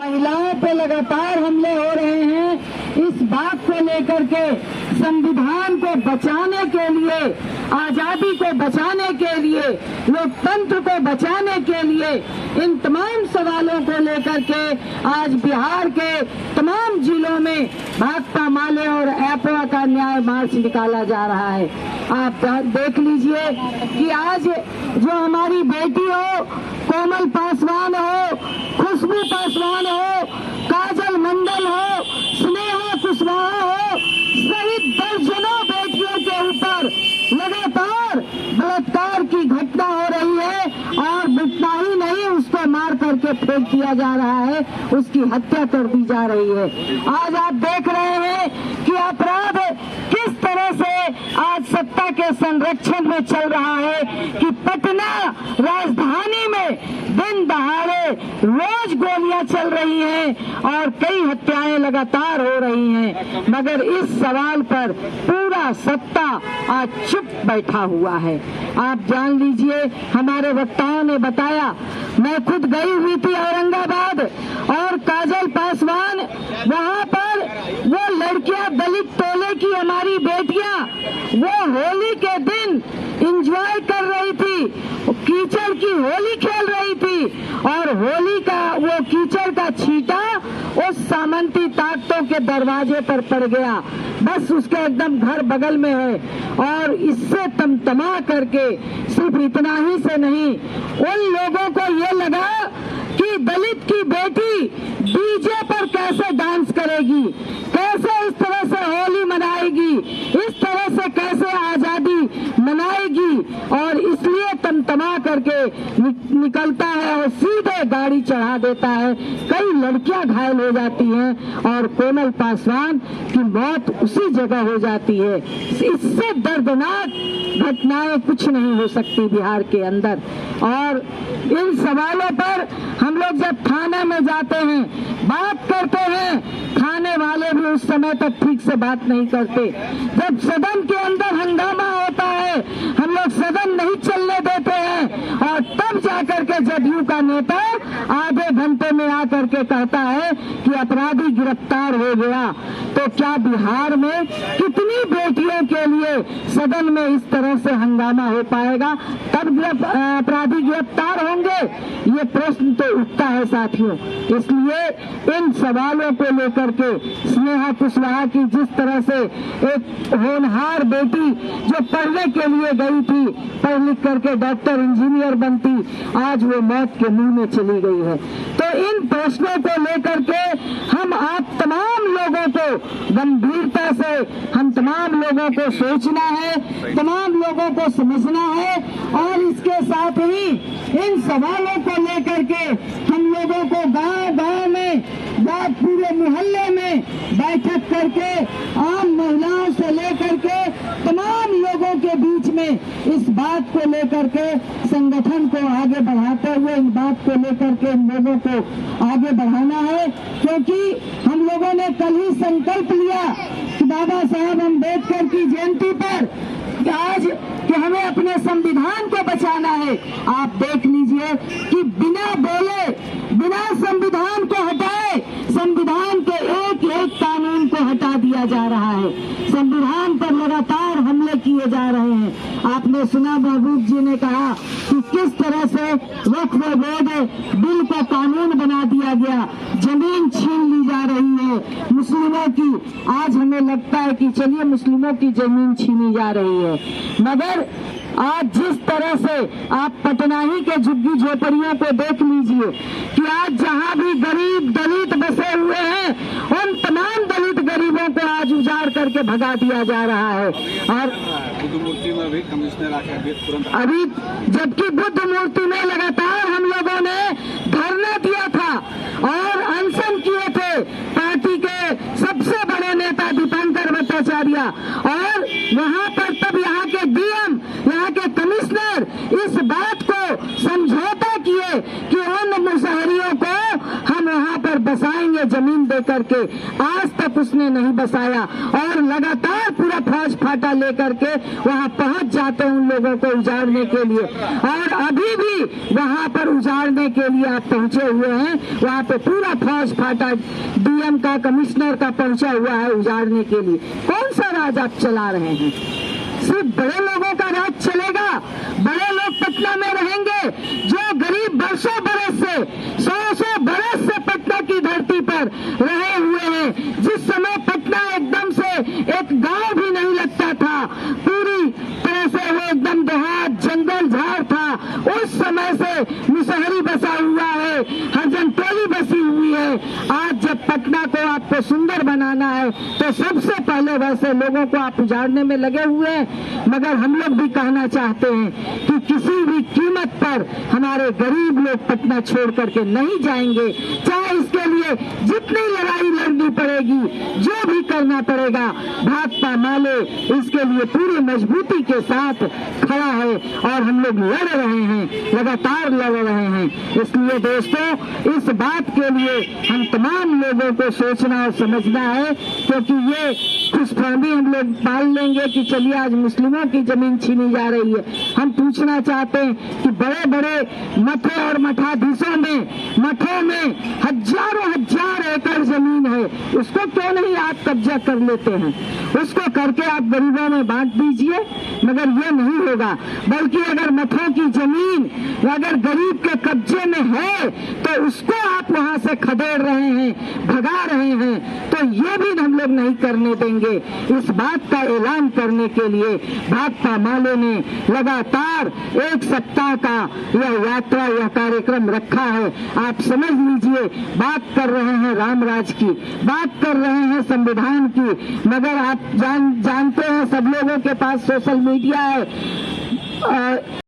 महिलाओं पे लगातार हमले हो रहे हैं। इस बात को लेकर के संविधान को बचाने के लिए, आजादी को बचाने के लिए, लोकतंत्र को बचाने के लिए, इन तमाम सवालों को लेकर के आज बिहार के तमाम जिलों में भाकपा माले और ऐपवा का न्याय मार्च निकाला जा रहा है। आप देख लीजिए कि आज जो हमारी बेटी हो, कोमल पासवान हो, खुशबू पासवान हो, काजल मंडल हो, स्नेहा कुशवाहा हो, सहित दर्जनों बेटियों के ऊपर लगातार बलात्कार की घटना हो रही है और इतना ही नहीं, उसको मार करके फेंक दिया जा रहा है, उसकी हत्या कर दी जा रही है। आज आप देख रहे हैं कि अपराध किस तरह से आज सत्ता के संरक्षण में चल रहा है कि पटना राजधानी में दिन दहाड़े रोज गोलियां चल रही हैं और कई हत्याएं लगातार हो रही हैं, मगर इस सवाल पर पूरा सत्ता आज चुप बैठा हुआ है। आप जान लीजिए, हमारे वक्ताओं ने बताया, मैं खुद गई हुई थी औरंगाबाद और काजल पासवान वहां पर वो लड़कियां, दलित टोले की हमारी बेटियां, वो होली के दिन एंजॉय कर रही थी, कीचड़ की होली खेल रही थी और होली का वो कीचड़ का छींटा उस सामंती ताकतों के दरवाजे पर पड़ गया। बस उसके एकदम घर बगल में है और इससे तमतमा करके सिर्फ इतना ही से नहीं, उन लोगों को ये लगा कि दलित की बेटी डीजे पर कैसे डांस करेगी, कैसे इस तरह से होली मनाएगी, इस तरह से कैसे आजादी मनाएगी, और इसलिए तमतमा करके निकलता है और सीधे गाड़ी चढ़ा देता है। कई लड़कियां घायल हो जाती हैं और कोमल पासवान की मौत उसी जगह हो जाती है। इससे दर्दनाक घटनाएं कुछ नहीं हो सकती बिहार के अंदर। और इन सवालों पर हम लोग जब थाने में जाते हैं, बात करते हैं, थाने वाले भी उस समय तक ठीक से बात नहीं करते। जब सदन के अंदर हंगामा होता है, हम लोग सदन नहीं चलने देते हैं और तब जाकर के जदयू का नेता आधे घंटे में आकर के कहता है कि अपराधी गिरफ्तार हो गया। तो क्या बिहार में कितनी बेटियों के लिए सदन में इस तरह से हंगामा हो पाएगा, तब अपराधी गिरफ्तार होंगे? ये प्रश्न तो उठता है साथियों। इसलिए इन सवालों को लेकर के स्नेहा कुशवाहा की जिस तरह से एक होनहार बेटी जो पढ़ने के लिए गई थी, पढ़ लिख करके डॉक्टर इंजीनियर बनती, आज वो मौत के मुंह में चली गई है। तो इन प्रश्नों को लेकर के हम आप तमाम लोगों को गंभीरता से, हम तमाम लोगों को सोचना है, तमाम लोगों को समझना है और इसके साथ ही इन सवालों को लेकर के हम लोगों को गांव-गांव में या पूरे मोहल्ले में बैठक करके आम महिलाओं से लेकर के तमाम लोगों के बीच में इस बात को लेकर के संगठन को आगे बढ़ाते हुए इन बात को लेकर के इन लोगों को आगे बढ़ाना है। क्योंकि हम लोगों ने कल ही संकल्प लिया कि बाबा साहब अम्बेडकर की जयंती पर आज कि हमें अपने संविधान को बचाना है। आप देख लीजिए कि बिना बोले, बिना संविधान को हटाए, संविधान के एक एक कानून को हटा दिया जा रहा है। संविधान पर लगातार हमले किए जा रहे हैं। आपने सुना महबूब जी ने कहा कि किस तरह से वक्फ बोर्ड बिल को कानून बना दिया गया, जमीन छीन ली जा रही है मुस्लिमों की। आज हमें लगता है कि चलिए मुस्लिमों की जमीन छीनी जा रही है, मगर आज जिस तरह से आप पटना ही के झुग्गी झोपड़ियों को देख लीजिए कि आज जहां भी गरीब दलित बसे हुए हैं, उन तमाम दलित गरीबों को आज उजाड़ करके भगा दिया जा रहा है। और बुद्ध मूर्ति में भी कमिश्नर आकर तुरंत अभी, जबकि बुद्ध मूर्ति में लगातार हम लोगों ने धरना दिया था और अनशन किए थे पार्टी के सबसे बड़े नेता दीपंकर भट्टाचार्य, और वहां पर तब यहाँ के डीएम, यहाँ के कमिश्नर इस बात को समझौता किए कि उन मुसहरियों को हम वहां पर बसाएंगे जमीन दे करके, आज तक उसने नहीं बसाया और लगातार पूरा फौज फाटा लेकर के वहां पहुंच जाते हैं उन लोगों को उजाड़ने के लिए। और अभी भी वहां पर उजाड़ने के लिए आप पहुंचे हुए हैं, वहां पे पूरा फौज फाटा डीएम का, कमिश्नर का पहुंचा हुआ है उजाड़ने के लिए। कौन सा राज आप चला रहे हैं? सिर्फ बड़े लोगों का राज चलेगा? बड़े लोग पटना में रहेंगे, जो गरीब बरसों बरस से, सौ बरस से पटना की धरती पर रहे हुए हैं। जिस समय पटना एकदम से एक गांव भी नहीं लगता था, पूरी तरह से वो एकदम देहात, जंगल झाड़ था, उस समय से मुसहरी बसा हुआ है, हरजन टोली बसी हुई है। आज जब पटना को आपको सुंदर बनाना है तो सबसे पहले वैसे लोगों को आप उजाड़ने में लगे हुए हैं। मगर हम लोग भी कहना चाहते हैं कि किसी भी कीमत पर हमारे गरीब लोग पटना छोड़ करके नहीं जाएंगे, चाहे इसके लिए जितनी लड़ाई लड़नी पड़ेगी, जो भी करना पड़ेगा। भाकपा माले इसके लिए पूरी मजबूती के साथ खड़ा है और हम लोग लड़ रहे हैं, लगातार लड़ रहे हैं। इसलिए दोस्तों, इस बात के लिए हम तमाम लोगों को सोचना और समझना है, क्योंकि ये खुशफहमी हम लोग पाल लेंगे कि चलिए आज मुस्लिमों की जमीन छीनी जा रही है। हम पूछना चाहते हैं कि बड़े बड़े मठे और मठाधीशों में, मठों में हजारों हजार एकड़ जमीन है, उसको क्यों नहीं आप कब्जा कर लेते हैं? उसको करके आप गरीबों में बांट दीजिए। मगर ये नहीं होगा, बल्कि अगर मठों की जमीन अगर गरीब के कब्जे में है तो उसको आप वहां से खदेड़ रहे हैं, भगा रहे हैं, तो ये भी हम लोग नहीं करने देंगे। इस बात का ऐलान करने के लिए भाकपा माले ने लगातार एक सप्ताह का यह यात्रा, यह कार्यक्रम रखा है। आप समझ लीजिए, बात कर रहे हैं रामराज की, बात कर रहे हैं संविधान की, मगर आप जानते हैं सब लोगों के पास सोशल मीडिया है।